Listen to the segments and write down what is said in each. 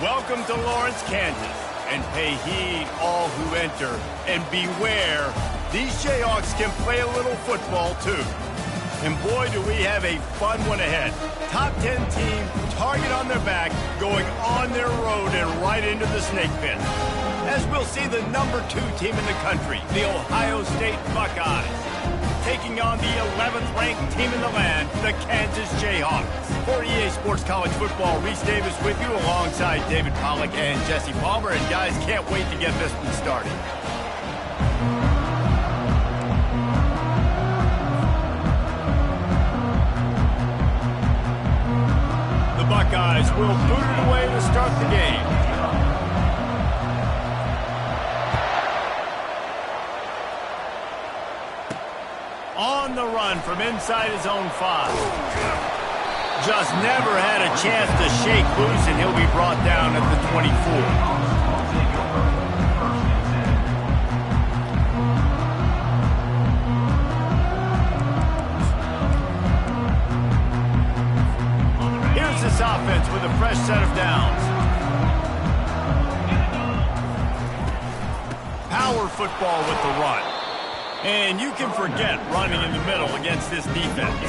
Welcome to Lawrence, Kansas, and pay heed all who enter, and beware, these Jayhawks can play a little football too. And boy, do we have a fun one ahead. Top 10 team, target on their back, going on their road and right into the snake pit. As we'll see the number 2 team in the country, the Ohio State Buckeyes, taking on the 11th ranked team in the land, the Kansas Jayhawks. For EA Sports College Football, Reese Davis with you alongside David Pollack and Jesse Palmer. And guys, can't wait to get this one started. The Buckeyes will boot it away to start the game. On the run from inside his own 5. Just never had a chance to shake loose, and he'll be brought down at the 24. Here's this offense with a fresh set of downs. Power football with the run. And you can forget running in the middle against this defense.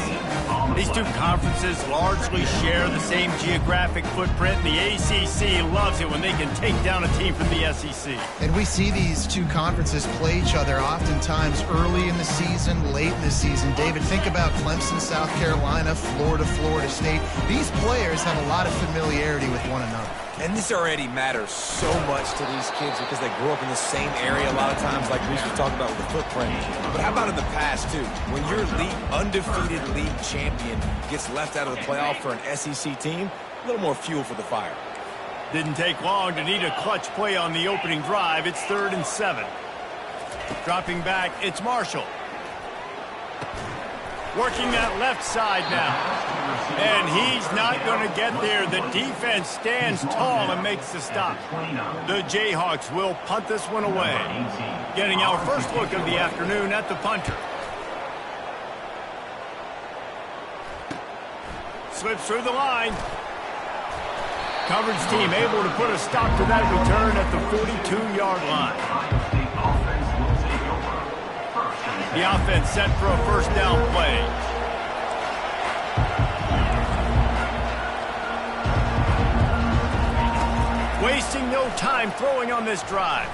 These two conferences largely share the same geographic footprint. The ACC loves it when they can take down a team from the SEC. And we see these two conferences play each other oftentimes early in the season, late in the season. David, think about Clemson, South Carolina, Florida, Florida State. These players have a lot of familiarity with one another. And this already matters so much to these kids because they grew up in the same area a lot of times, like we should talk about with the footprint. But how about in the past, too? When your undefeated league champion gets left out of the playoff for an SEC team, a little more fuel for the fire. Didn't take long to need a clutch play on the opening drive. It's 3rd and 7. Dropping back, it's Marshall. Working that left side now. And he's not going to get there. The defense stands tall and makes the stop. The Jayhawks will punt this one away. Getting our first look of the afternoon at the punter. Slips through the line. Coverage team able to put a stop to that return at the 42-yard line. The offense set for a first down play. Wasting no time throwing on this drive.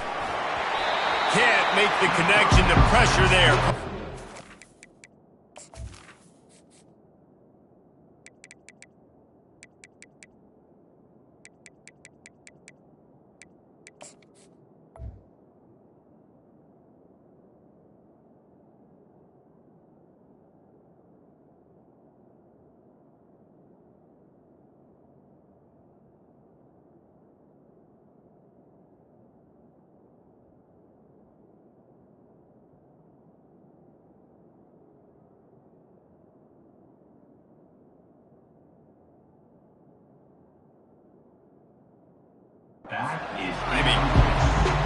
Can't make the connection to pressure there.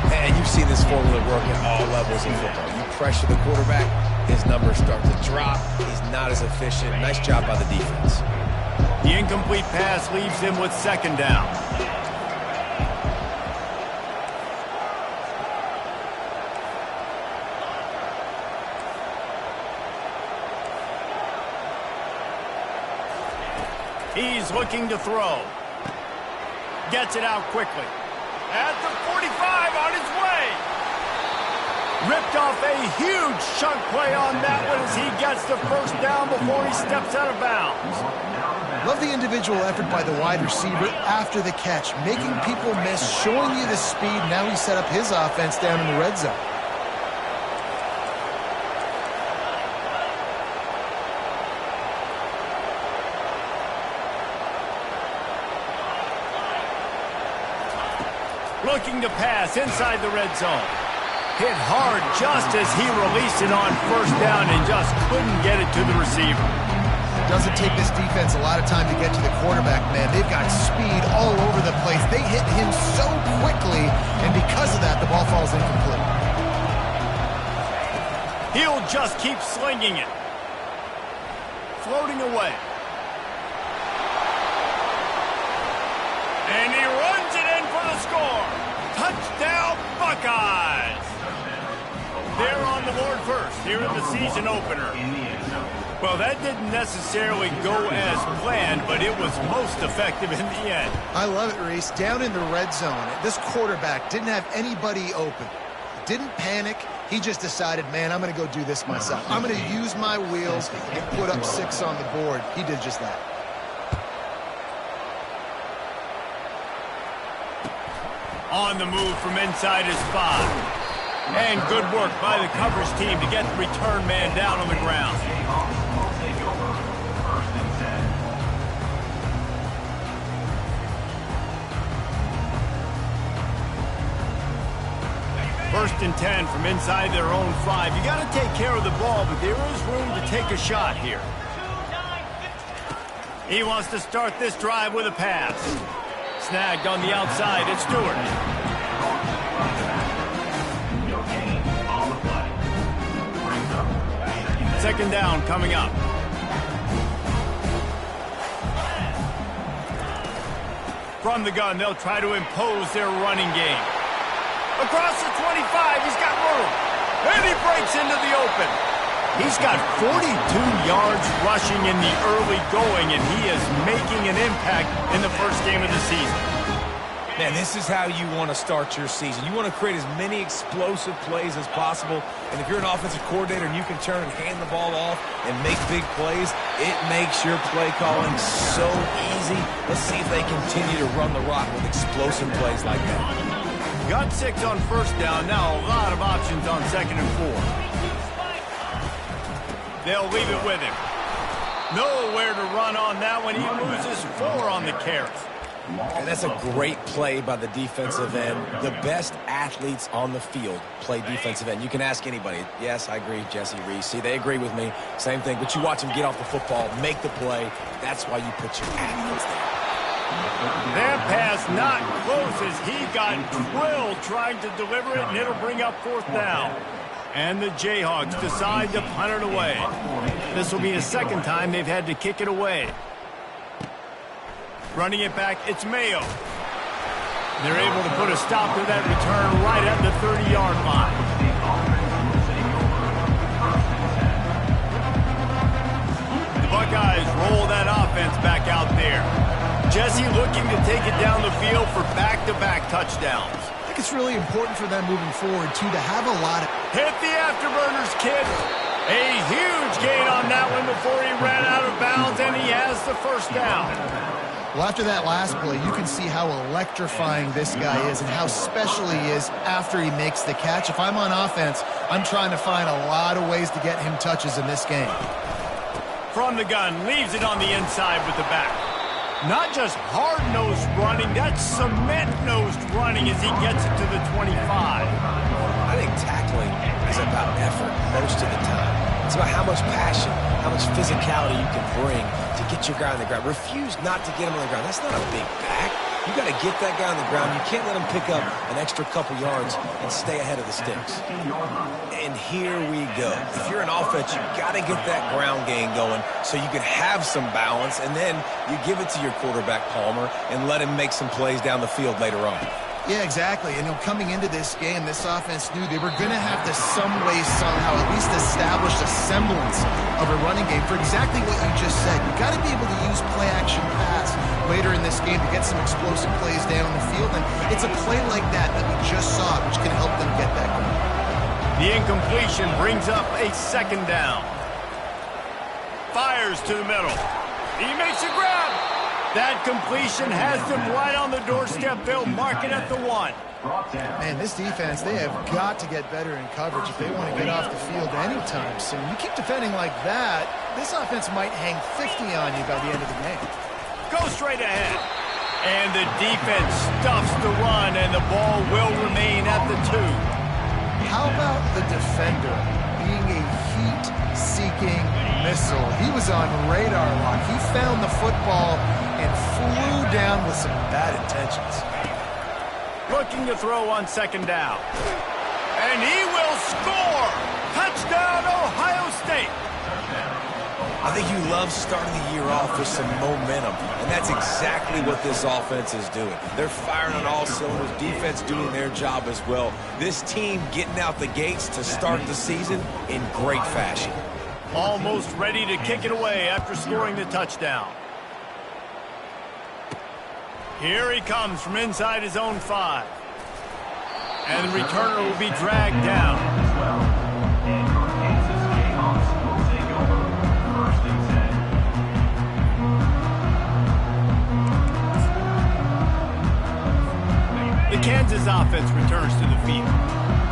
And you've seen this formula work at all levels of football. You pressure the quarterback, his numbers start to drop. He's not as efficient. Nice job by the defense. The incomplete pass leaves him with 2nd down. He's looking to throw. Gets it out quickly. At the 45, on his way. Ripped off a huge chunk play on that one as he gets the first down before he steps out of bounds. Love the individual effort by the wide receiver after the catch, making people miss, showing you the speed. Now he set up his offense down in the red zone. Looking to pass inside the red zone. Hit hard just as he released it on first down and just couldn't get it to the receiver. Doesn't take this defense a lot of time to get to the quarterback, man. They've got speed all over the place. They hit him so quickly, and because of that, the ball falls incomplete. He'll just keep slinging it. Floating away. And he runs it score! Touchdown, Buckeyes! They're on the board first here in the season opener. Well, that didn't necessarily go as planned, but it was most effective in the end. I love it, Reese. Down in the red zone, this quarterback didn't have anybody open. Didn't panic. He just decided, man, I'm going to go do this myself. I'm going to use my wheels and put up 6 on the board. He did just that. On the move from inside his 5. And good work by the coverage team to get the return man down on the ground. First and 10 from inside their own 5. You got to take care of the ball, but there is room to take a shot here. He wants to start this drive with a pass. Snagged on the outside, it's Stewart. Second down coming up. From the gun, they'll try to impose their running game. Across the 25, he's got room. And he breaks into the open. He's got 42 yards rushing in the early going, and he is making an impact in the first game of the season. Man, this is how you want to start your season. You want to create as many explosive plays as possible. And if you're an offensive coordinator and you can turn and hand the ball off and make big plays, it makes your play calling so easy. Let's see if they continue to run the rock with explosive plays like that. Got 6 on first down. Now a lot of options on 2nd and 4. They'll leave it with him. Nowhere to run on that one. He loses 4 on the carries. And that's a great play by the defensive end. The best athletes on the field play defensive end. You can ask anybody. Yes, I agree, Jesse Reese. See, they agree with me. Same thing. But you watch them get off the football, make the play. That's why you put your athletes there. That pass not close as he got drilled trying to deliver it, and it'll bring up 4th down. And the Jayhawks decide to punt it away. This will be the 2nd time they've had to kick it away. Running it back, it's Mayo. They're able to put a stop to that return right at the 30-yard line. The Buckeyes roll that offense back out there. Jesse looking to take it down the field for back-to-back touchdowns. I think it's really important for them moving forward, too, to have a lot of... Hit the afterburners, kid. A huge gain on that one before he ran out of bounds, and he has the first down. Well, after that last play, you can see how electrifying this guy is and how special he is after he makes the catch. If I'm on offense, I'm trying to find a lot of ways to get him touches in this game. From the gun, leaves it on the inside with the back. Not just hard-nosed running, that's cement-nosed running as he gets it to the 25. I think tackling is about effort most of the time. It's about how much passion, how much physicality you can bring to get your guy on the ground. Refuse not to get him on the ground. That's not a big back. You got to get that guy on the ground. You can't let him pick up an extra couple yards and stay ahead of the sticks. And here we go. If you're an offense, you got to get that ground game going so you can have some balance, and then you give it to your quarterback, Palmer, and let him make some plays down the field later on. Yeah, exactly. And coming into this game, this offense knew they were going to have to some way, somehow, at least establish a semblance of a running game for exactly what you just said. You got to be able to use play-action pass later in this game to get some explosive plays down the field. And it's a play like that that we just saw, which can help them get that going. The incompletion brings up a 2nd down. Fires to the middle. He makes a grab. That completion has them right on the doorstep. They'll mark it at the 1. Man, this defense, they have got to get better in coverage if they want to get off the field anytime soon. You keep defending like that, this offense might hang 50 on you by the end of the game. Go straight ahead. And the defense stuffs the run, and the ball will remain at the 2. How about the defender being a heat-seeking missile? He was on radar lock. He found the football and flew down with some bad intentions. Looking to throw on 2nd down. And he will score! Touchdown, Ohio State! I think you love starting the year off with some momentum, and that's exactly what this offense is doing. They're firing on all cylinders, defense doing their job as well. This team getting out the gates to start the season in great fashion. Almost ready to kick it away after scoring the touchdown. Here he comes from inside his own 5. And the returner will be dragged down. The Kansas offense returns to the field.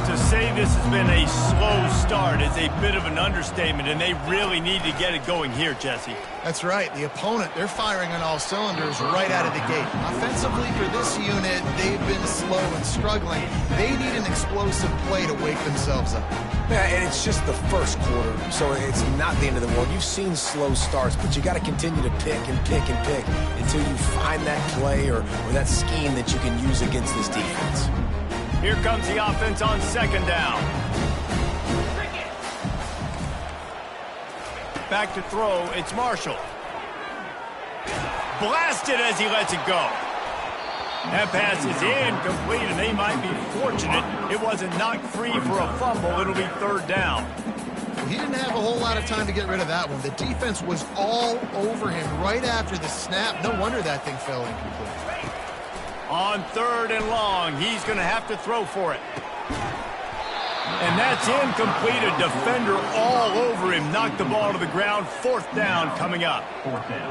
To say this has been a slow start is a bit of an understatement, and they really need to get it going here, Jesse. That's right. The opponent, they're firing on all cylinders right out of the gate. Offensively for this unit, they've been slow and struggling. They need an explosive play to wake themselves up. Yeah, and it's just the first quarter, so it's not the end of the world. You've seen slow starts, but you got to continue to pick and pick and pick until you find that play or that scheme that you can use against this defense. Here comes the offense on second down. Back to throw, it's Marshall. Blasted as he lets it go. That pass is incomplete, and they might be fortunate it wasn't knocked free for a fumble. It'll be third down. He didn't have a whole lot of time to get rid of that one. The defense was all over him right after the snap. No wonder that thing fell incomplete. On third and long, he's going to have to throw for it. And that's incomplete. A defender all over him. Knocked the ball to the ground. Fourth down coming up.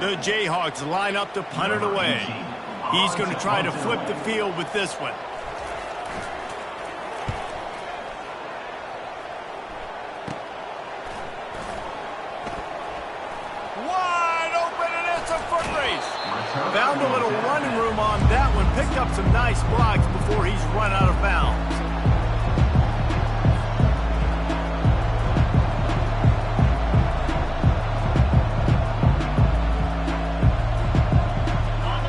The Jayhawks line up to punt it away. He's going to try to flip the field with this one. Wide open, and it's a foot race. Found a little running room on that one. Picked up some nice blocks before he's run out of bounds.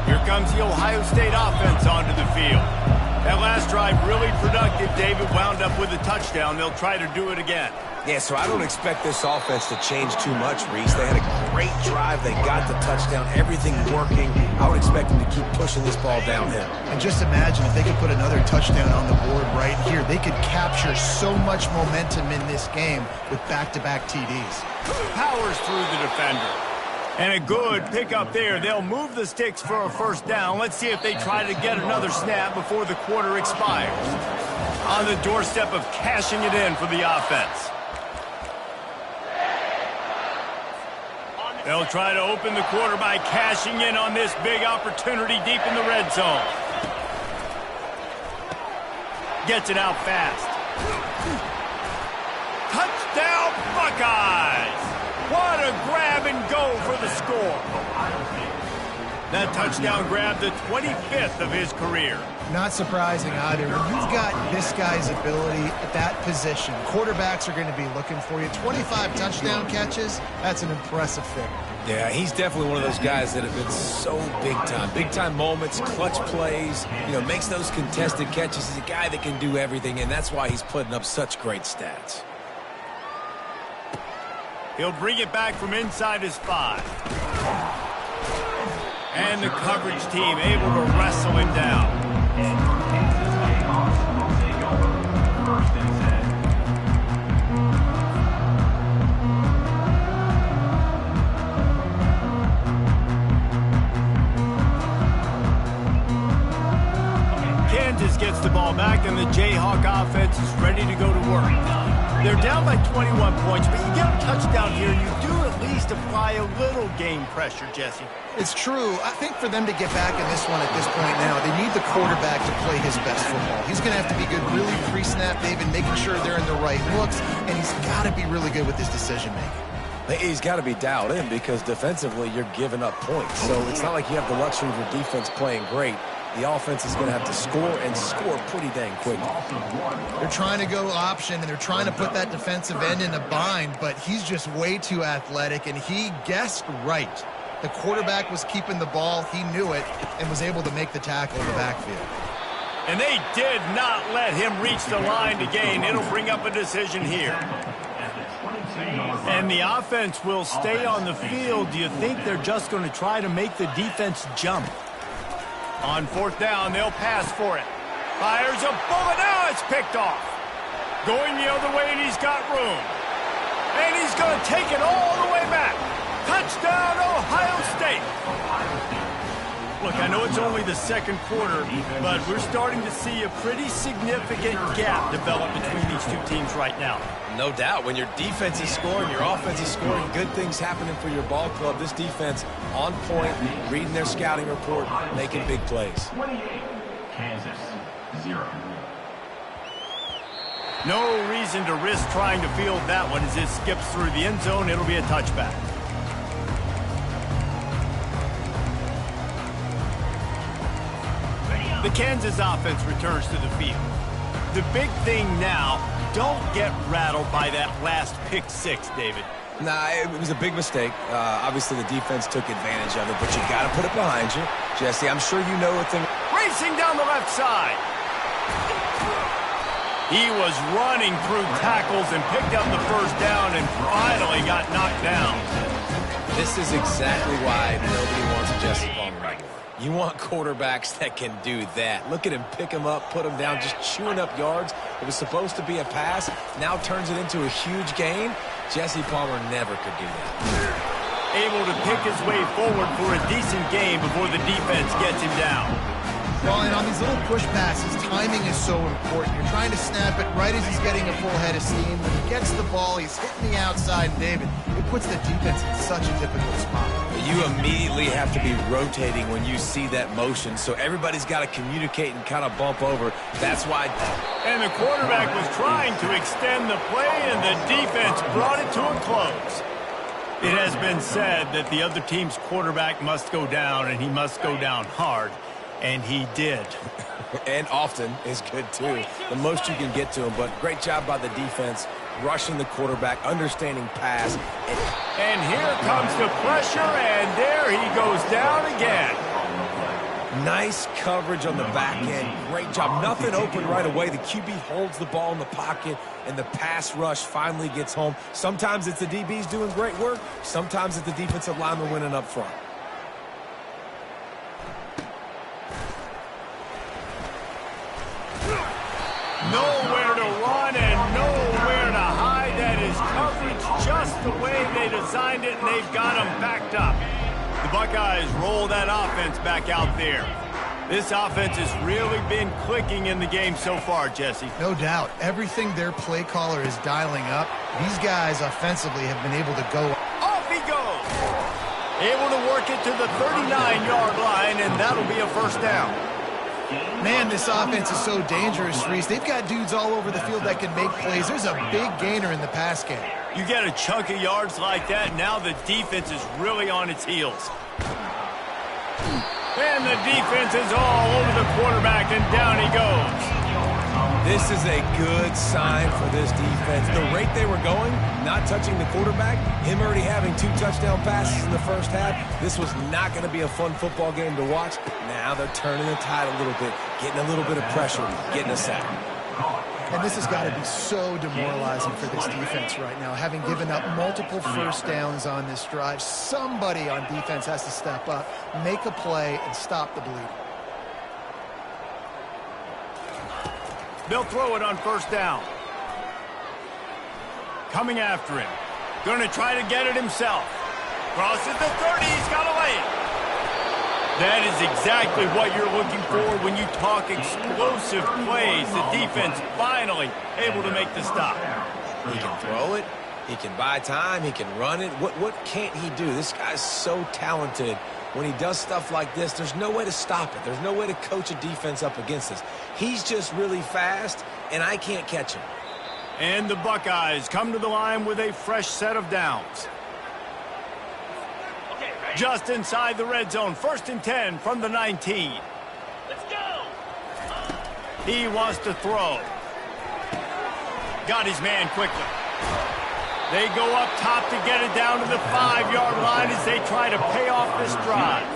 Here comes the Ohio State offense onto the field. That last drive really productive. David wound up with a touchdown. They'll try to do it again. Yeah, so I don't expect this offense to change too much, Reese. They had a great drive. They got the touchdown. Everything working. I would expect them to keep pushing this ball downhill. And just imagine if they could put another touchdown on the board right here. They could capture so much momentum in this game with back-to-back TDs. Powers through the defender. And a good pickup there. They'll move the sticks for a first down. Let's see if they try to get another snap before the quarter expires. On the doorstep of cashing it in for the offense. They'll try to open the quarter by cashing in on this big opportunity deep in the red zone. Gets it out fast. Touchdown, Buckeyes! What a grab and go for the score. That touchdown grabbed the 25th of his career. Not surprising either. When you've got this guy's ability at that position, quarterbacks are going to be looking for you. 25 touchdown catches, that's an impressive figure. Yeah, he's definitely one of those guys that have been so big time. Big time moments, clutch plays, makes those contested catches. He's a guy that can do everything, and that's why he's putting up such great stats. He'll bring it back from inside his 5. And the coverage team able to wrestle him down. Kansas gets the ball back, and the Jayhawk offense is ready to go to work. They're down by 21 points, but you get a touchdown here, you do at least apply a little game pressure, Jesse. It's true. I think for them to get back in this one at this point now, they need the quarterback to play his best football. He's going to have to be good really pre-snap, David, making sure they're in the right looks, and he's got to be really good with his decision-making. He's got to be dialed in because defensively you're giving up points. So it's not like you have the luxury of your defense playing great. The offense is going to have to score and score pretty dang quick. They're trying to go option, and they're trying to put that defensive end in a bind, but he's just way too athletic, and he guessed right. The quarterback was keeping the ball. He knew it and was able to make the tackle in the backfield. And they did not let him reach the line to gain. It'll bring up a decision here. And the offense will stay on the field. Do you think they're just going to try to make the defense jump? On fourth down, they'll pass for it. Fires a bullet. Now it's picked off. Going the other way, and he's got room. And he's going to take it all the way back. Touchdown, Ohio State. Look, I know it's only the second quarter, but we're starting to see a pretty significant gap develop between these two teams right now. No doubt. When your defense is scoring, your offense is scoring, good things happening for your ball club. This defense on point, reading their scouting report, making big plays. 28, Kansas, 0. No reason to risk trying to field that one. As it skips through the end zone, it'll be a touchback. The Kansas offense returns to the field. The big thing now, don't get rattled by that last pick six, David. Nah, it was a big mistake. Obviously, the defense took advantage of it, but you got to put it behind you. Jesse, I'm sure you know a thing. Racing down the left side. He was running through tackles and picked up the first down and finally got knocked down. This is exactly why nobody wants Jesse Palmer anymore. You want quarterbacks that can do that. Look at him pick him up, put him down, just chewing up yards. It was supposed to be a pass, now turns it into a huge gain. Jesse Palmer never could do that. Able to pick his way forward for a decent game before the defense gets him down. Well, and on these little push passes, timing is so important. You're trying to snap it right as he's getting a full head of steam. When he gets the ball, he's hitting the outside, David. It puts the defense in such a difficult spot. You immediately have to be rotating when you see that motion, so everybody's got to communicate and kind of bump over. That's why. And the quarterback was trying to extend the play, and the defense brought it to a close. It has been said that the other team's quarterback must go down, and he must go down hard. And he did. And often is good, too. The most you can get to him, but great job by the defense, rushing the quarterback, understanding pass. And here comes the pressure, and there he goes down again. Nice coverage on the back end. Great job. Nothing open right away. The QB holds the ball in the pocket, and the pass rush finally gets home. Sometimes it's the DBs doing great work. Sometimes it's the defensive lineman winning up front. Nowhere to run and nowhere to hide. That is coverage just the way they designed it, and they've got them backed up. The Buckeyes roll that offense back out there. This offense has really been clicking in the game so far, Jesse. No doubt. Everything their play caller is dialing up, these guys offensively have been able to go. Off he goes. Able to work it to the 39-yard line, and that'll be a first down. Man, this offense is so dangerous, Reese. They've got dudes all over the field that can make plays. There's a big gainer in the pass game. You get a chunk of yards like that, now the defense is really on its heels. And the defense is all over the quarterback, and down he goes. This is a good sign for this defense. The rate they were going, not touching the quarterback, him already having 2 touchdown passes in the first half, this was not going to be a fun football game to watch. Now they're turning the tide a little bit, getting a little bit of pressure, getting a sack. And this has got to be so demoralizing for this defense right now. Having given up multiple first downs on this drive, somebody on defense has to step up, make a play, and stop the bleeding. They'll throw it on first down. Coming after him. Going to try to get it himself. Crosses the 30. He's got away. That is exactly what you're looking for when you talk explosive plays. The defense finally able to make the stop. He can throw it. He can buy time. He can run it. What can't he do? This guy's so talented. When he does stuff like this, there's no way to stop it. There's no way to coach a defense up against this. He's just really fast, and I can't catch him. And the Buckeyes come to the line with a fresh set of downs. Just inside the red zone, 1st and 10 from the 19. Let's go! He wants to throw. Got his man quickly. They go up top to get it down to the 5-yard line as they try to pay off this drive.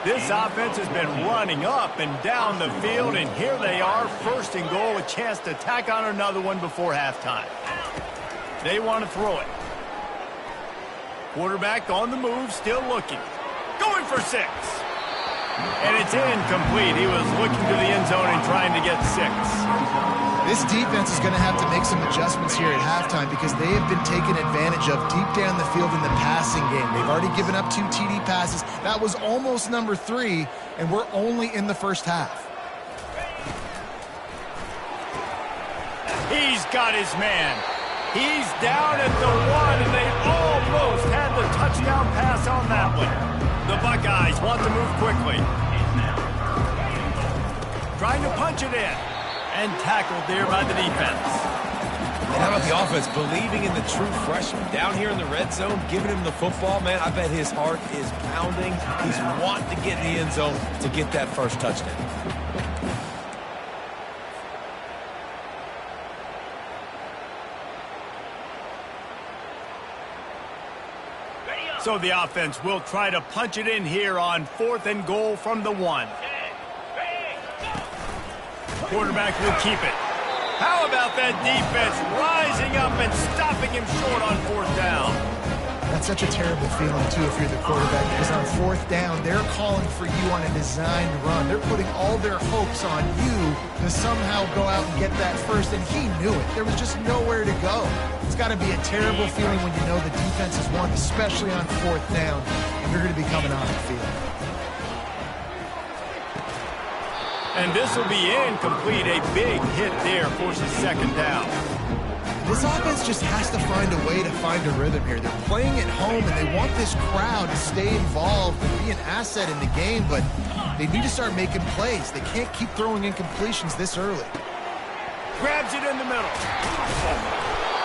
This offense has been running up and down the field, and here they are, 1st and goal, a chance to tack on another one before halftime. They want to throw it. Quarterback on the move, still looking. Going for 6. And it's incomplete. He was looking to the end zone and trying to get 6. This defense is going to have to make some adjustments here at halftime because they have been taken advantage of deep down the field in the passing game. They've already given up 2 TD passes. That was almost number 3, and we're only in the first half. He's got his man. He's down at the 1, and they almost had the touchdown pass on that one. The Buckeyes want to move quickly. Trying to punch it in. And tackled there by the defense. And how about the offense believing in the true freshman down here in the red zone, giving him the football? Man, I bet his heart is pounding. He's wanting to get in the end zone to get that first touchdown. So the offense will try to punch it in here on 4th and goal from the 1. Quarterback will keep it. How about that defense rising up and stopping him short on 4th down? That's such a terrible feeling, too, if you're the quarterback, because on 4th down, they're calling for you on a designed run. They're putting all their hopes on you to somehow go out and get that first, and he knew it. There was just nowhere to go. It's got to be a terrible feeling when you know the defense has won, especially on 4th down, and you're going to be coming on the field. And this will be incomplete. A big hit there forces 2nd down. This offense just has to find a way to find a rhythm here. They're playing at home, and they want this crowd to stay involved and be an asset in the game, but they need to start making plays. They can't keep throwing incompletions this early. Grabs it in the middle.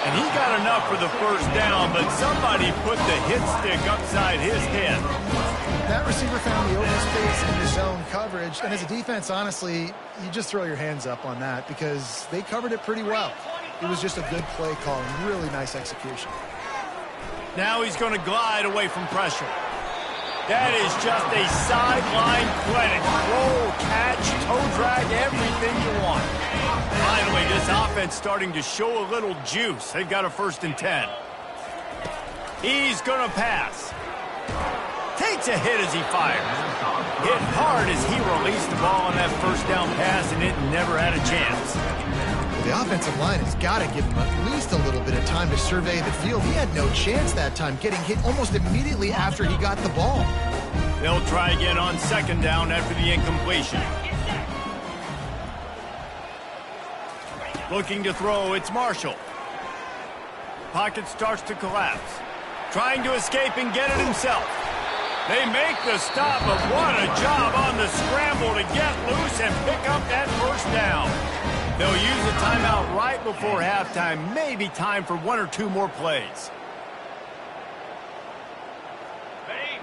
And he got enough for the 1st down, but somebody put the hit stick upside his head. That receiver found the open space in the zone coverage, and as a defense, honestly, you just throw your hands up on that because they covered it pretty well. It was just a good play call and really nice execution. Now he's going to glide away from pressure. That is just a sideline clinic. Roll, catch, toe drag, everything you want. Finally, this offense starting to show a little juice. They've got a 1st and 10. He's going to pass. Takes a hit as he fires. Hit hard as he released the ball on that 1st down pass, and it never had a chance. The offensive line has got to give him at least a little bit of time to survey the field. He had no chance that time, getting hit almost immediately after he got the ball. They'll try again on 2nd down after the incompletion. Looking to throw, it's Marshall. Pocket starts to collapse. Trying to escape and get it himself. They make the stop, but what a job on the scramble to get loose and pick up that 1st down. They'll use a timeout right before halftime. Maybe time for 1 or 2 more plays.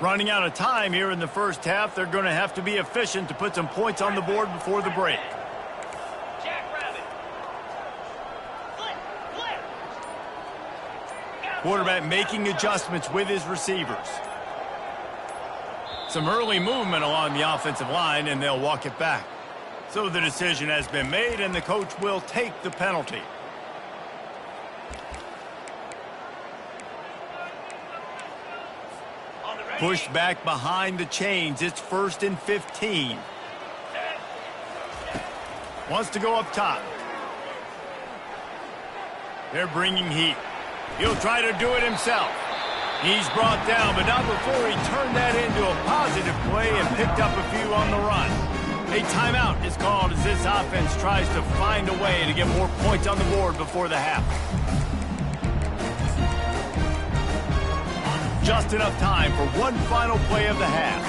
Running out of time here in the 1st half. They're going to have to be efficient to put some points on the board before the break. Quarterback making adjustments with his receivers. Some early movement along the offensive line, and they'll walk it back. So the decision has been made, and the coach will take the penalty. Pushed back behind the chains. It's 1st and 15. Wants to go up top. They're bringing heat. He'll try to do it himself. He's brought down, but not before he turned that into a positive play and picked up a few on the run. A timeout is called as this offense tries to find a way to get more points on the board before the half. Just enough time for one final play of the half.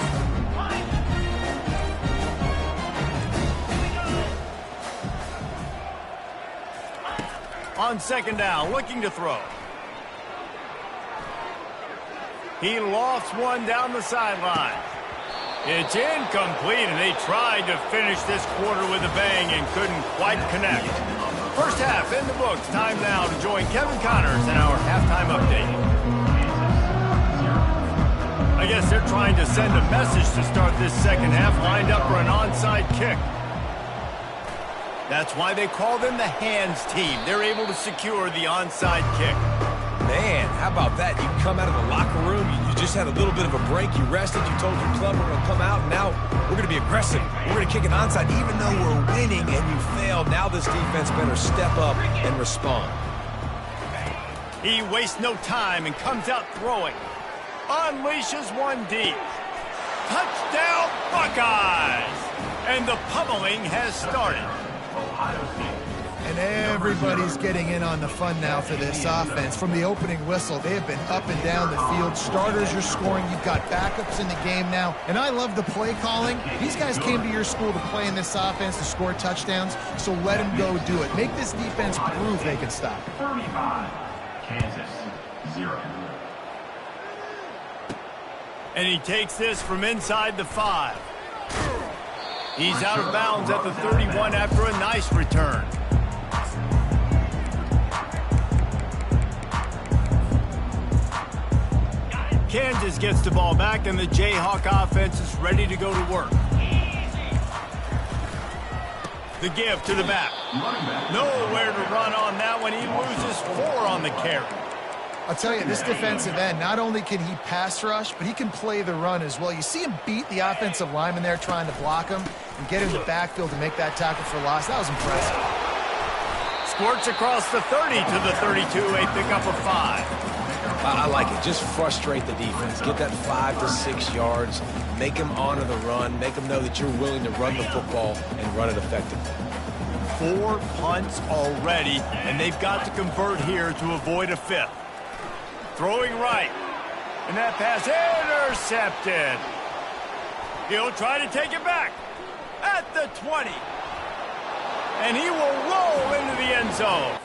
On 2nd down, looking to throw. He lofts one down the sideline. It's incomplete, and they tried to finish this quarter with a bang and couldn't quite connect. 1st half in the books. Time now to join Kevin Connors in our halftime update. I guess they're trying to send a message to start this 2nd half, lined up for an onside kick. That's why they call them the hands team. They're able to secure the onside kick. Man, how about that? You come out of the locker room, you just had a little bit of a break, you rested, you told your club we're going to come out, and now we're going to be aggressive. We're going to kick an onside even though we're winning and you failed. Now this defense better step up and respond. He wastes no time and comes out throwing. Unleashes one deep. Touchdown, Buckeyes! And the pummeling has started. And everybody's getting in on the fun now for this offense. From the opening whistle, they have been up and down the field. Starters are scoring. You've got backups in the game now. And I love the play calling. These guys came to your school to play in this offense to score touchdowns, so let them go do it. Make this defense prove they can stop. 35, Kansas, 0. And he takes this from inside the 5. He's out of bounds at the 31 after a nice return. Kansas gets the ball back, and the Jayhawk offense is ready to go to work. The give to the back. Nowhere to run on that one. He loses 4 on the carry. I'll tell you, this defensive end, not only can he pass rush, but he can play the run as well. You see him beat the offensive lineman there trying to block him and get in the backfield to make that tackle for loss. That was impressive. Squirts across the 30 to the 32, a pickup of 5. I like it. Just frustrate the defense. Get that 5 to 6 yards. Make them honor the run. Make them know that you're willing to run the football and run it effectively. 4 punts already, and they've got to convert here to avoid a 5th. Throwing right. And that pass intercepted. He'll try to take it back at the 20. And he will roll into the end zone.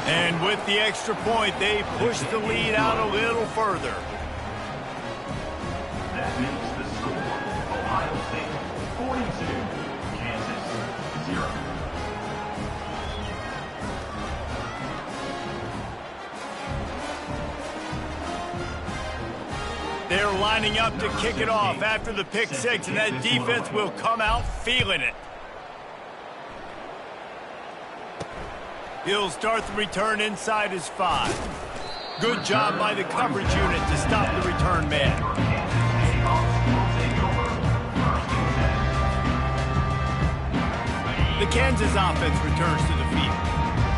And with the extra point, they push the lead out a little further. That makes the score Ohio State 42, Kansas 0. They're lining up to kick it off after the pick 6, and that defense will come out feeling it. He'll start the return inside his 5. Good job by the coverage unit to stop the return man. The Kansas offense returns to the field.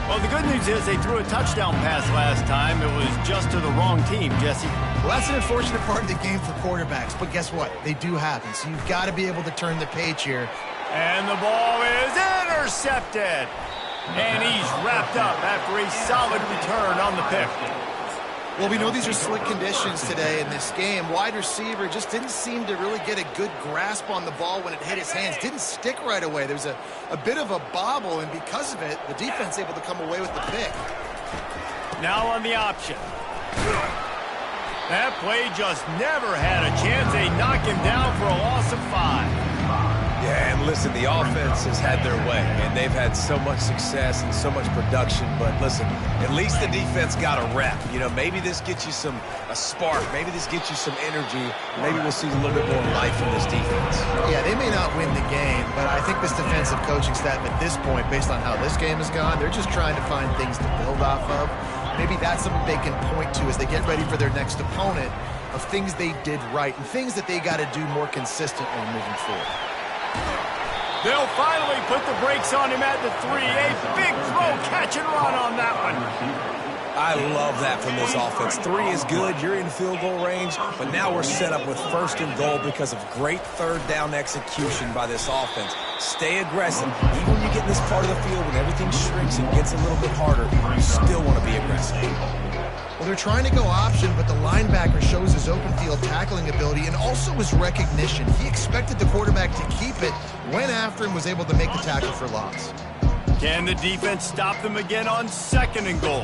Well, the good news is they threw a touchdown pass last time. It was just to the wrong team, Jesse. Well, that's an unfortunate part of the game for quarterbacks, but guess what? They do happen, so you've got to be able to turn the page here. And the ball is intercepted. And he's wrapped up after a solid return on the pick. Well, we know these are slick conditions today in this game. Wide receiver just didn't seem to really get a good grasp on the ball when it hit his hands. Didn't stick right away. There was a bit of a bobble, and because of it, the defense able to come away with the pick. Now on the option. That play just never had a chance. They knock him down for a loss of 5. Yeah, and listen, the offense has had their way, and they've had so much success and so much production. But listen, at least the defense got a rep. You know, maybe this gets you a spark. Maybe this gets you some energy. Maybe we'll see a little bit more life from this defense. Yeah, they may not win the game, but I think this defensive coaching staff at this point, based on how this game has gone, they're just trying to find things to build off of. Maybe that's something they can point to as they get ready for their next opponent, of things they did right and things that they got to do more consistently moving forward. They'll finally put the brakes on him at the 3. A big throw, catch and run on that one. I love that from this offense. 3 is good. You're in field goal range, but now we're set up with 1st and goal because of great 3rd down execution by this offense. Stay aggressive. Even when you get in this part of the field, when everything shrinks and gets a little bit harder, you still want to be aggressive. Well, they're trying to go option, but the linebacker shows his open field tackling ability and also his recognition. He expected the quarterback to keep it, went after him, was able to make the tackle for loss. Can the defense stop them again on 2nd and goal?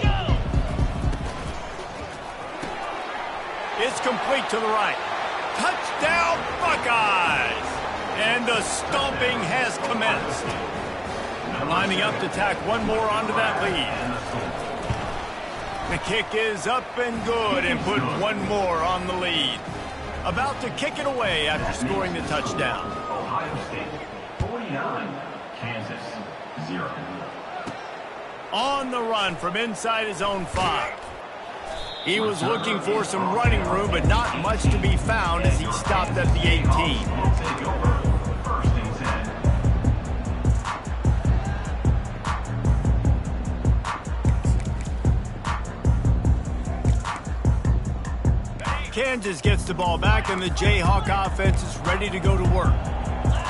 It's complete to the right. Touchdown, Buckeyes! And the stomping has commenced. Lining up to tack one more onto that lead. The kick is up and good and put one more on the lead. About to kick it away after scoring the touchdown. Ohio State 49, Kansas 0. On the run from inside his own 5. He was looking for some running room, but not much to be found as he stopped at the 18. Take over 1st and 10. Kansas gets the ball back, and the Jayhawk offense is ready to go to work.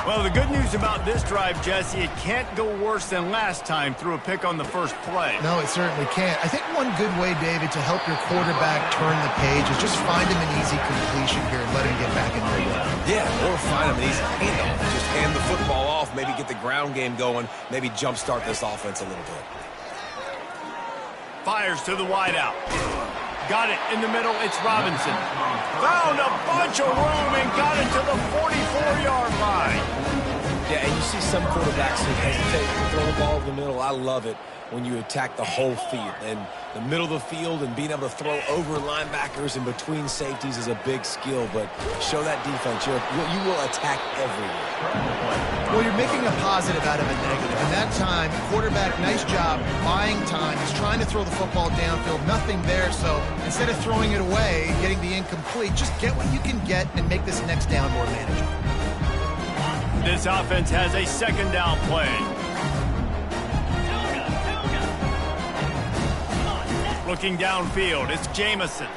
Well, the good news about this drive, Jesse, it can't go worse than last time through a pick on the first play. No, it certainly can't. I think one good way, David, to help your quarterback turn the page is just find him an easy completion here and let him get back in there. Yeah, or find him an easy handoff. Just hand the football off, maybe get the ground game going, maybe jumpstart this offense a little bit. Fires to the wideout. Got it in the middle. It's Robinson. Found a bunch of room and got it to the 44-yard line. Yeah, and you see some quarterbacks who hesitate to throw the ball in the middle. I love it when you attack the whole field. And the middle of the field and being able to throw over linebackers and between safeties is a big skill. But show that defense. You will attack everywhere. Well, you're making a positive out of a negative. And that time, quarterback, nice job, buying time. He's trying to throw the football downfield. Nothing there. So instead of throwing it away, getting the incomplete, just get what you can get and make this next down more manageable. This offense has a 2nd down play. Looking downfield, it's Jamison.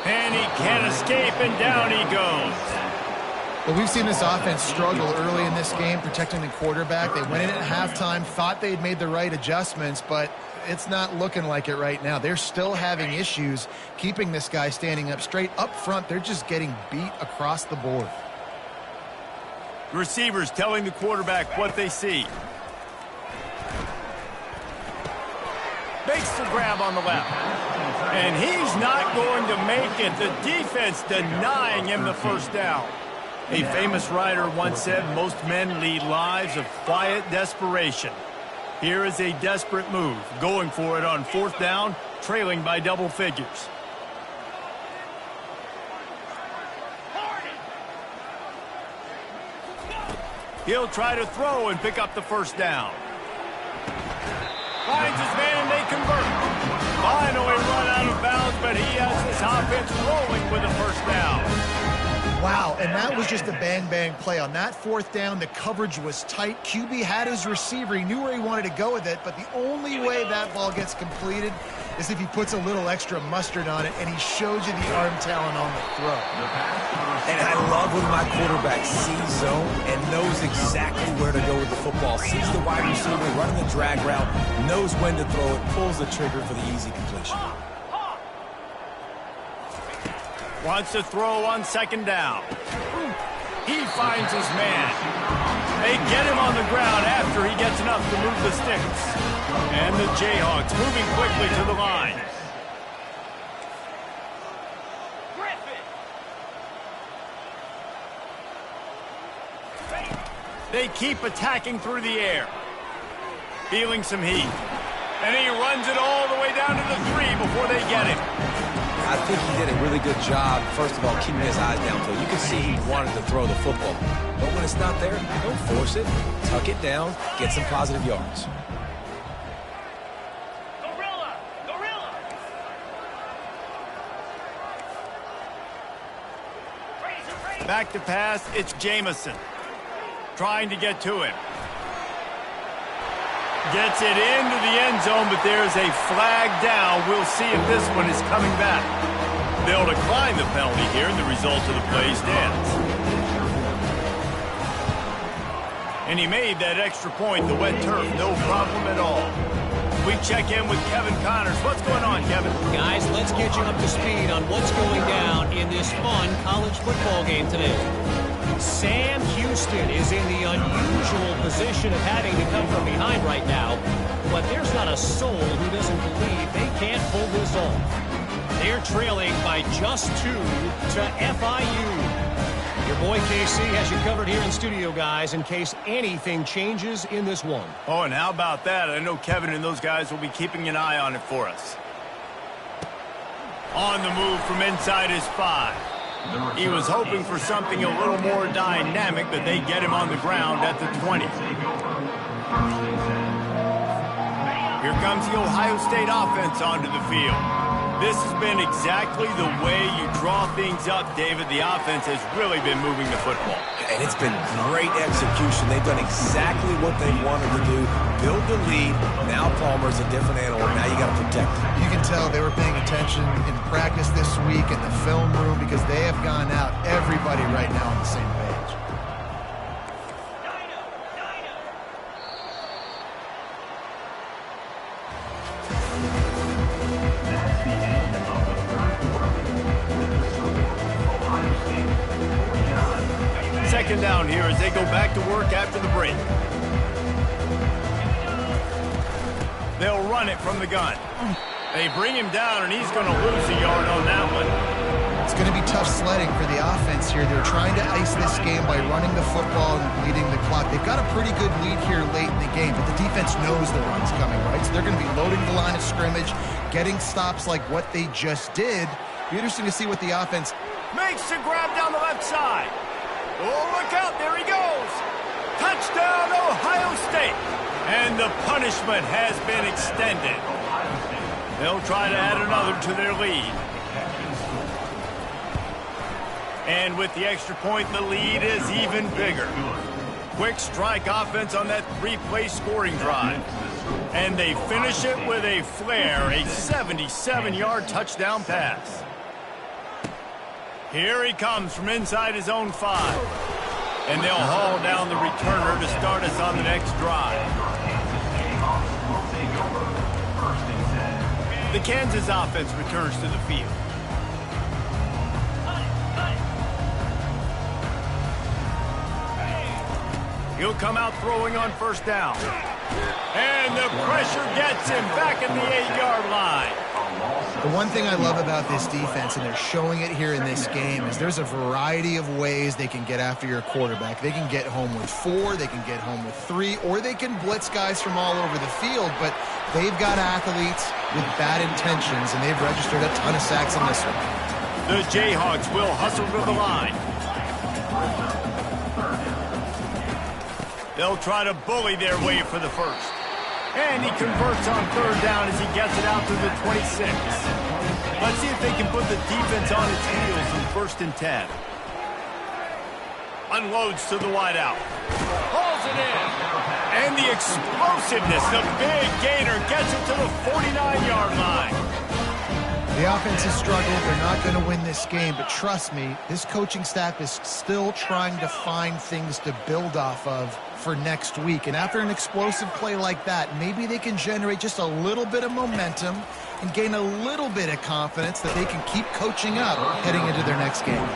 And he can't escape, and down he goes. Well, we've seen this offense struggle early in this game protecting the quarterback. They went in at halftime, thought they'd made the right adjustments, but it's not looking like it right now. They're still having issues keeping this guy standing up straight. Up front, they're just getting beat across the board. Receivers telling the quarterback what they see. Makes the grab on the left. And he's not going to make it. The defense denying him the 1st down. A famous writer once said, most men lead lives of quiet desperation. Here is a desperate move, going for it on 4th down, trailing by double figures. He'll try to throw and pick up the 1st down. Finds his man, they convert. Finally run out of bounds, but he has this offense rolling with a 1st down. Wow, and that was just a bang-bang play. On that 4th down, the coverage was tight. QB had his receiver. He knew where he wanted to go with it, but the only way that ball gets completed is if he puts a little extra mustard on it, and he shows you the arm talent on the throw. And I love when my quarterback sees zone and knows exactly where to go with the football. Sees the wide receiver running the drag route, knows when to throw it, pulls the trigger for the easy completion. Wants to throw on 2nd down. He finds his man. They get him on the ground after he gets enough to move the sticks. And the Jayhawks moving quickly to the line. They keep attacking through the air. Feeling some heat. And he runs it all the way down to the 3 before they get it. I think he did a really good job, first of all, keeping his eyes downfield. You can see he wanted to throw the football. But when it's not there, don't force it. Tuck it down, get some positive yards. Back to pass, it's Jamison. Trying to get to him. Gets it into the end zone, but there's a flag down. We'll see if this one is coming back. They'll decline the penalty here, and the result of the play stands. And he made that extra point, the wet turf, no problem at all. We check in with Kevin Connors. What's going on, Kevin? Guys, let's get you up to speed on what's going down in this fun college football game today. Sam Houston is in the unusual position of having to come from behind right now, but there's not a soul who doesn't believe they can't pull this off. They're trailing by just 2 to FIU. Your boy KC has you covered here in studio, guys, in case anything changes in this one. Oh, and how about that? I know Kevin and those guys will be keeping an eye on it for us. On the move from inside his 5. He was hoping for something a little more dynamic, but they get him on the ground at the 20. Here comes the Ohio State offense onto the field. This has been exactly the way you draw things up, David. The offense has really been moving the football. And it's been great execution. They've done exactly what they wanted to do. Build the lead. Now Palmer's a different animal. Now you got to protect him. You can tell they were paying attention in practice this week in the film room because they have gone out, everybody right now on the same page. Second down here as they go back to work after the break. They'll run it from the gun. They bring him down, and he's going to lose a yard on that one. It's going to be tough sledding for the offense here. They're trying to ice this game by running the football and bleeding the clock. They've got a pretty good lead here late in the game, but the defense knows the run's coming, right? So they're going to be loading the line of scrimmage, getting stops like what they just did. Be interesting to see what the offense makes the grab down the left side. Oh, look out, there he goes. Touchdown, Ohio State. And the punishment has been extended. They'll try to add another to their lead. And with the extra point, the lead is even bigger. Quick strike offense on that 3-play scoring drive. And they finish it with a flair, a 77-yard touchdown pass. Here he comes from inside his own 5. And they'll haul down the returner to start us on the next drive. The Kansas offense returns to the field. He'll come out throwing on first down. And the pressure gets him back at the 8-yard line. The one thing I love about this defense, and they're showing it here in this game, is there's a variety of ways they can get after your quarterback. They can get home with 4, they can get home with 3, or they can blitz guys from all over the field, but they've got athletes with bad intentions, and they've registered a ton of sacks in this one. The Jayhawks will hustle to the line. They'll try to bully their way for the first. And he converts on third down as he gets it out to the 26. Let's see if they can put the defense on its heels in 1st and 10. Unloads to the wideout. Hauls it in. And the explosiveness, the big gainer gets it to the 49-yard line. The offense has struggled. They're not going to win this game, but trust me, this coaching staff is still trying to find things to build off of for next week. And after an explosive play like that, maybe they can generate just a little bit of momentum and gain a little bit of confidence that they can keep coaching up heading into their next game.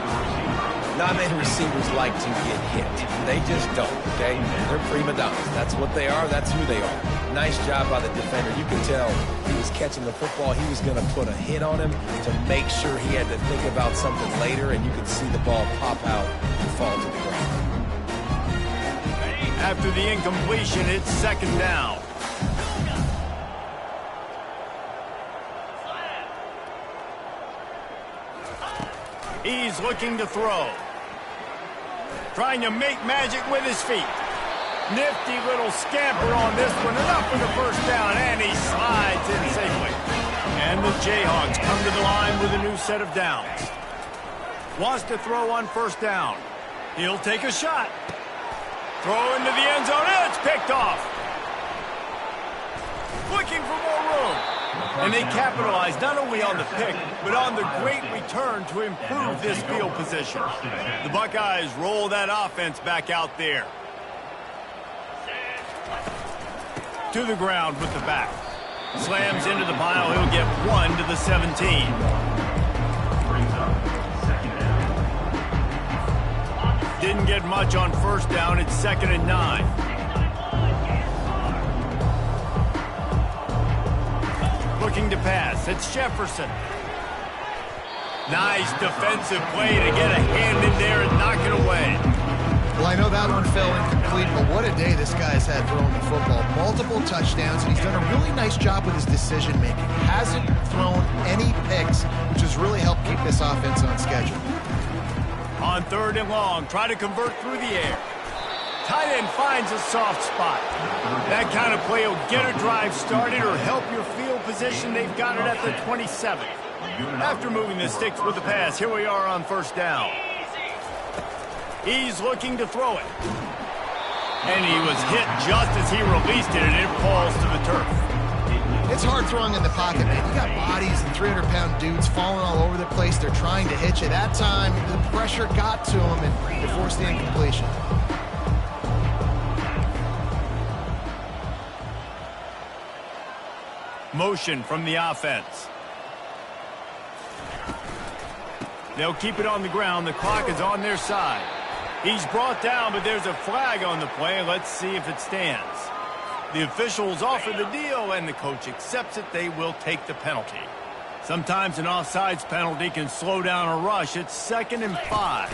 Not many receivers like to get hit. They just don't, okay? They're prima donnas. That's what they are. That's who they are. Nice job by the defender. You can tell he was catching the football. He was going to put a hit on him to make sure he had to think about something later, and you could see the ball pop out and fall to the ground. After the incompletion, it's second down. He's looking to throw. Trying to make magic with his feet. Nifty little scamper on this one. Enough for the first down, and he slides in safely. And the Jayhawks come to the line with a new set of downs. Wants to throw on first down. He'll take a shot. Throw into the end zone. It's picked off. Looking for more room. And they capitalize not only on the pick, but on the great return to improve this field position. The Buckeyes roll that offense back out there. To the ground with the back. Slams into the pile. He'll get 1 to the 17. Didn't get much on first down. It's 2nd and 9. Looking to pass. It's Jefferson. Nice defensive play to get a hand in there and knock it away. Well, I know that one fell incomplete, but what a day this guy's had throwing the football. Multiple touchdowns, and he's done a really nice job with his decision-making. Hasn't thrown any picks, which has really helped keep this offense on schedule. On 3rd and long, try to convert through the air. Tight end finds a soft spot. That kind of play will get a drive started or help your field position. They've got it at the 27. After moving the sticks with the pass, here we are on first down. He's looking to throw it. And he was hit just as he released it, and it falls to the turf. It's hard throwing in the pocket, man. You got bodies and 300-pound dudes falling all over the place. They're trying to hit you. That time, the pressure got to him, and it forced the incompletion. Motion from the offense. They'll keep it on the ground. The clock is on their side. He's brought down, but there's a flag on the play. Let's see if it stands. The officials offer the deal, and the coach accepts it. They will take the penalty. Sometimes an offsides penalty can slow down a rush. It's 2nd and 5.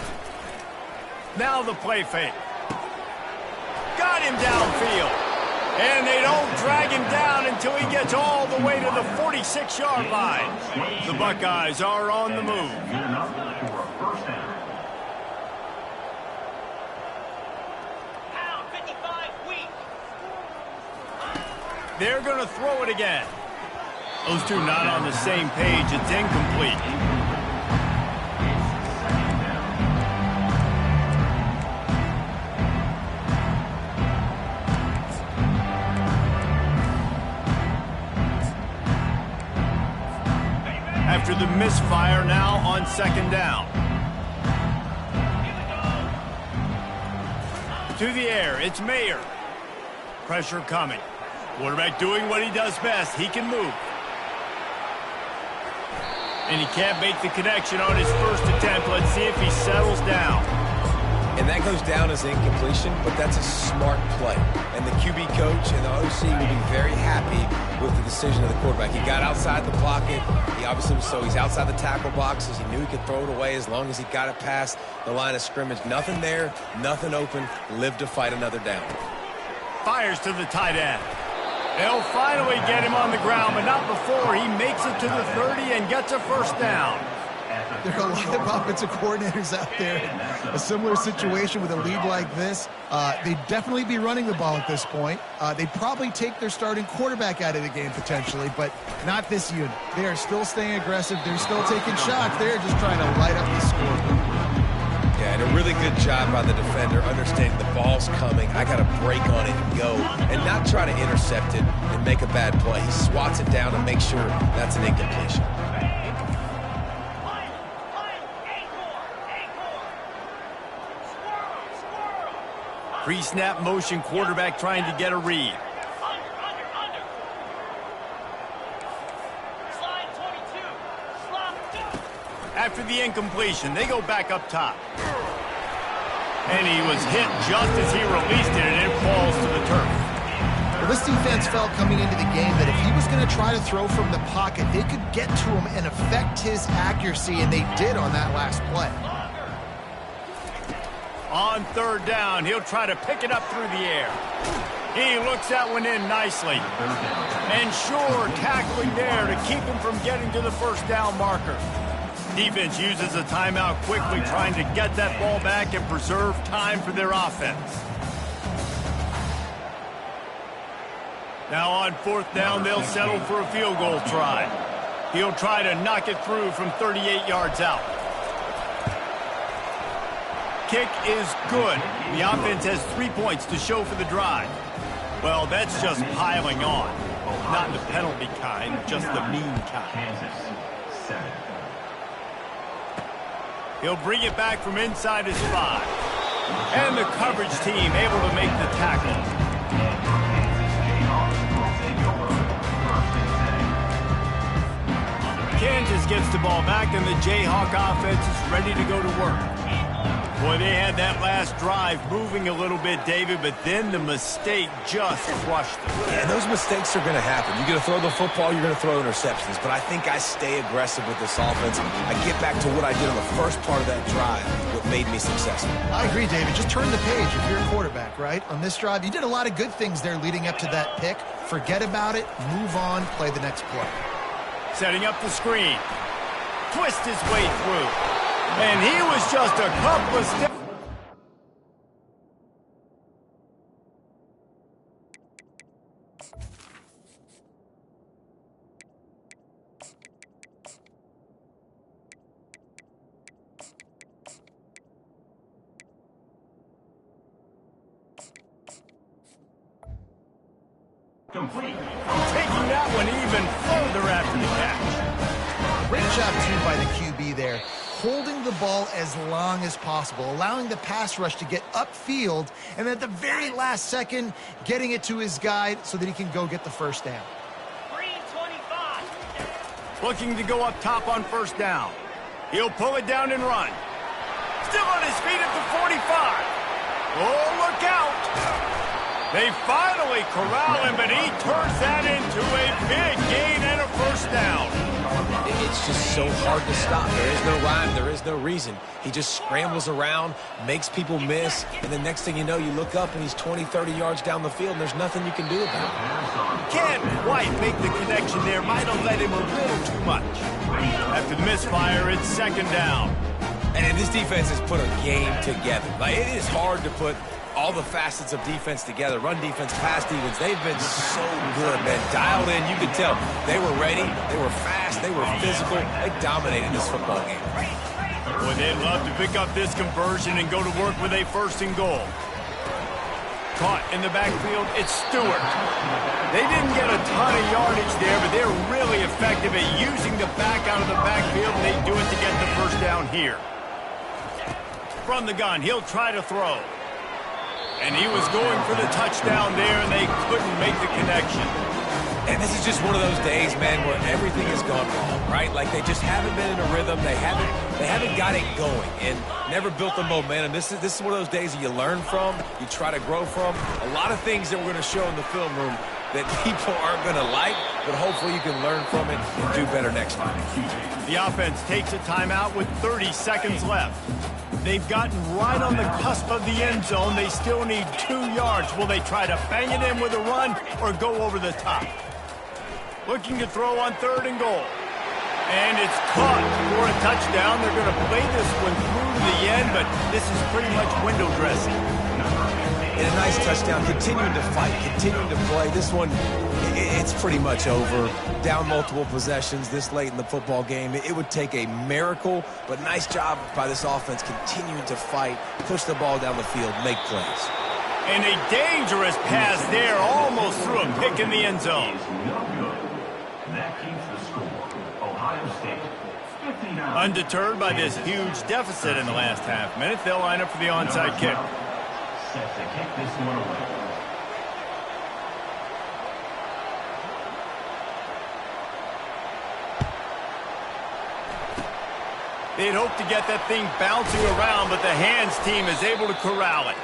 Now the play fake. Got him downfield. And they don't drag him down until he gets all the way to the 46-yard line. The Buckeyes are on the move. They're going to throw it again. Those two not on the same page. It's incomplete. After the misfire, now on 2nd down. To the air, it's Mayer. Pressure coming. Quarterback doing what he does best. He can move. And he can't make the connection on his first attempt. Let's see if he settles down. And that goes down as incompletion, but that's a smart play. And the QB coach and the OC will be very happy with the decision of the quarterback. He got outside the pocket. He obviously was he's outside the tackle boxes. He knew he could throw it away as long as he got it past the line of scrimmage. Nothing there, nothing open. Live to fight another down. Fires to the tight end. They'll finally get him on the ground, but not before he makes it to the 30 and gets a first down. There are a lot of offensive coordinators out there in a similar situation with a lead like this. They'd definitely be running the ball at this point. They'd probably take their starting quarterback out of the game potentially, but not this unit. They are still staying aggressive. They're still taking shots. They're just trying to light up the scoreboard. Yeah, and a really good job by the defender understanding the ball's coming. I got to break on it and go and not try to intercept it and make a bad play. He swats it down and makes sure that's an incompletion. Pre-snap motion, quarterback trying to get a read. After the incompletion, they go back up top. And he was hit just as he released it, and it falls to the turf. Well, this defense felt coming into the game that if he was going to try to throw from the pocket, they could get to him and affect his accuracy, and they did on that last play. On third down, he'll try to pick it up through the air. He looks that one in nicely. And sure, tackling there to keep him from getting to the first down marker. Defense uses a timeout quickly, trying to get that ball back and preserve time for their offense. Now on fourth down, they'll settle for a field goal try. He'll try to knock it through from 38 yards out. Kick is good. The offense has 3 points to show for the drive. Well, that's just piling on. Not the penalty kind, just the mean kind. He'll bring it back from inside his 5. And the coverage team able to make the tackle. Kansas gets the ball back, and the Jayhawk offense is ready to go to work. Boy, they had that last drive moving a little bit, David, but then the mistake just crushed them. Yeah, those mistakes are going to happen. You're going to throw the football, you're going to throw interceptions. But I think I stay aggressive with this offense. I get back to what I did on the first part of that drive, what made me successful. I agree, David. Just turn the page if you're a quarterback, right? On this drive, you did a lot of good things there leading up to that pick. Forget about it, move on, play the next play. Setting up the screen. Twist his way through. And he was just a couple of steps. Complete. Taking that one even further after the catch. Great job, too, by the QB there. Holding the ball as long as possible, allowing the pass rush to get upfield, and at the very last second, getting it to his guy so that he can go get the first down. Looking to go up top on first down. He'll pull it down and run. Still on his feet at the 45. Oh, look out. They finally corral him, but he turns that into a big gain and a first down. It's just so hard to stop. There is no rhyme. There is no reason. He just scrambles around, makes people miss, and the next thing you know, you look up and he's 20, 30 yards down the field, and there's nothing you can do about it. Can't quite make the connection there. Might have let him a little too much. After the misfire, it's second down. And this defense has put a game together. Like, it is hard to put all the facets of defense together. Run defense, pass defense. They've been so good, man. Dialed in. You could tell they were ready. They were fast. They were physical. They dominated this football game. Boy, they'd love to pick up this conversion and go to work with a first and goal. Caught in the backfield, it's Stewart. They didn't get a ton of yardage there, but they're really effective at using the back out of the backfield, and they do it to get the first down here. From the gun, he'll try to throw. And he was going for the touchdown there, and they couldn't make the connection. And this is just one of those days, man, where everything has gone wrong, right? Like, they just haven't been in a rhythm. They haven't got it going and never built the momentum. This is one of those days that you learn from, you try to grow from. A lot of things that we're going to show in the film room that people aren't going to like, but hopefully you can learn from it and do better next time. The offense takes a timeout with 30 seconds left. They've gotten right on the cusp of the end zone. They still need 2 yards. Will they try to bang it in with a run or go over the top? Looking to throw on third and goal. And it's caught for a touchdown. They're going to play this one through to the end, but this is pretty much window dressing. And a nice touchdown, continuing to fight, continuing to play. This one, it's pretty much over. Down multiple possessions this late in the football game. It would take a miracle, but nice job by this offense continuing to fight, push the ball down the field, make plays. And a dangerous pass there, almost threw a pick in the end zone. That keeps the score. Ohio State, 59. Undeterred by this huge deficit in the last half minute, they'll line up for the onside kick. Set to kick this one away. They'd hope to get that thing bouncing around, but the hands team is able to corral it.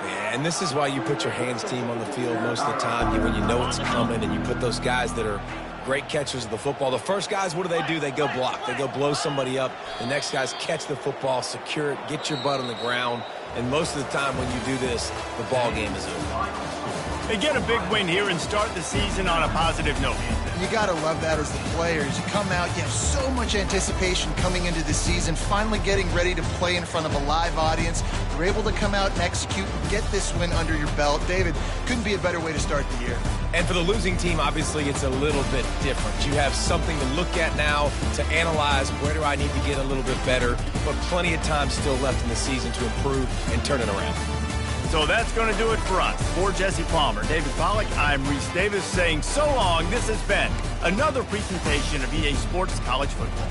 Yeah, and this is why you put your hands team on the field most of the time, when you know it's coming, and you put those guys that are great catchers of the football. The first guys, what do? They go block. They go blow somebody up. The next guys catch the football, secure it, get your butt on the ground, And most of the time when you do this, the ball game is over. They get a big win here and start the season on a positive note. You got to love that as the players. You come out, you have so much anticipation coming into the season, finally getting ready to play in front of a live audience. You're able to come out and execute and get this win under your belt. David, couldn't be a better way to start the year. And for the losing team, obviously, it's a little bit different. You have something to look at now to analyze where do I need to get a little bit better, but plenty of time still left in the season to improve and turn it around. So that's going to do it for us. For Jesse Palmer, David Pollack, I'm Reese Davis saying so long. This has been another presentation of EA Sports College Football.